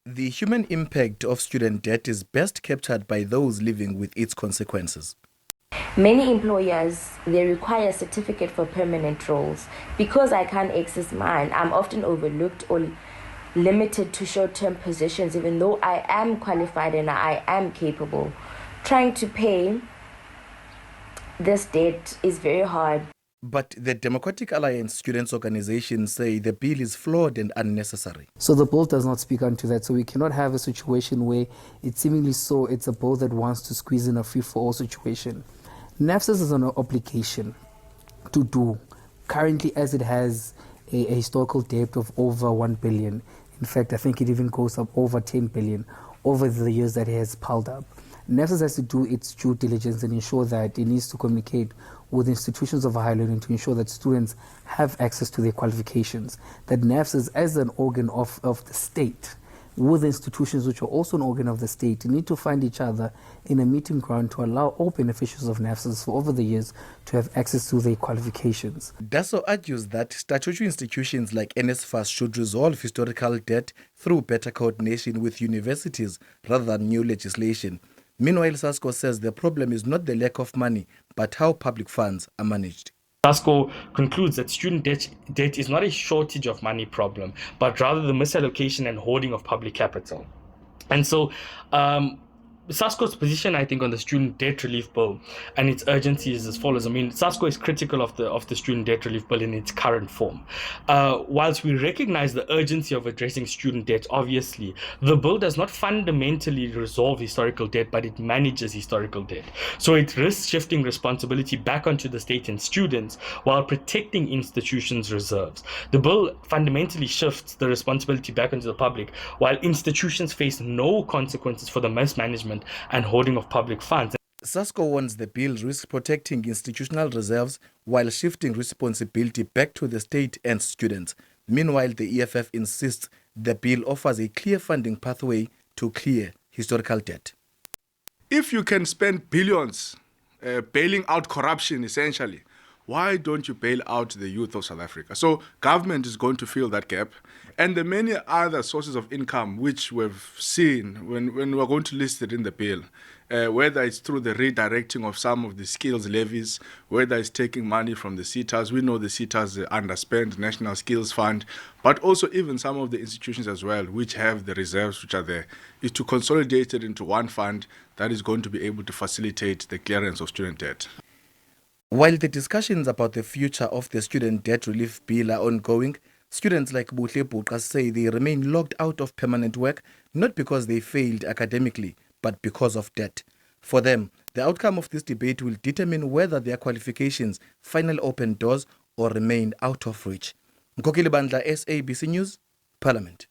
The human impact of student debt is best captured by those living with its consequences. Many employers, they require a certificate for permanent roles. Because I can't access mine, I'm often overlooked or limited to short-term positions even though I am qualified and I am capable. Trying to pay this debt is very hard. But the Democratic Alliance Students Organization say the bill is flawed and unnecessary. So the bill does not speak unto that. So we cannot have a situation where it's seemingly so it's a bill that wants to squeeze in a free-for-all situation. NAFSAS is an obligation to do currently as it has a historical debt of over 1 billion. In fact, I think it even goes up over 10 billion over the years that it has piled up. NAFSAS has to do its due diligence and ensure that it needs to communicate with institutions of higher learning to ensure that students have access to their qualifications. That NAFSAS, as an organ of the state, with institutions which are also an organ of the state, need to find each other in a meeting ground to allow all beneficiaries of NAFSAS for over the years to have access to their qualifications. Dasso argues that statutory institutions like NSFAS should resolve historical debt through better coordination with universities rather than new legislation. Meanwhile, SASCO says the problem is not the lack of money, but how public funds are managed. SASCO concludes that student debt is not a shortage of money problem, but rather the misallocation and hoarding of public capital. And so SASCO's position, I think, on the student debt relief bill and its urgency is as follows. I mean, SASCO is critical of the student debt relief bill in its current form. Whilst we recognize the urgency of addressing student debt, obviously, the bill does not fundamentally resolve historical debt, but it manages historical debt. So it risks shifting responsibility back onto the state and students while protecting institutions' reserves. The bill fundamentally shifts the responsibility back onto the public, while institutions face no consequences for the mismanagement and hoarding of public funds. SASCO warns the bill risks protecting institutional reserves while shifting responsibility back to the state and students. Meanwhile, the EFF insists the bill offers a clear funding pathway to clear historical debt. If you can spend billions bailing out corruption, essentially, why don't you bail out the youth of South Africa? So government is going to fill that gap. And the many other sources of income which we've seen when we're going to list it in the bill, whether it's through the redirecting of some of the skills levies, whether it's taking money from the SETAs. We know the SETAs underspend National Skills Fund, but also even some of the institutions as well, which have the reserves which are there, is to consolidate it into one fund that is going to be able to facilitate the clearance of student debt. While the discussions about the future of the student debt relief bill are ongoing, students like Buhle Buqa say they remain locked out of permanent work, not because they failed academically, but because of debt. For them, the outcome of this debate will determine whether their qualifications finally open doors or remain out of reach. Nkokile Bandla, SABC News, Parliament.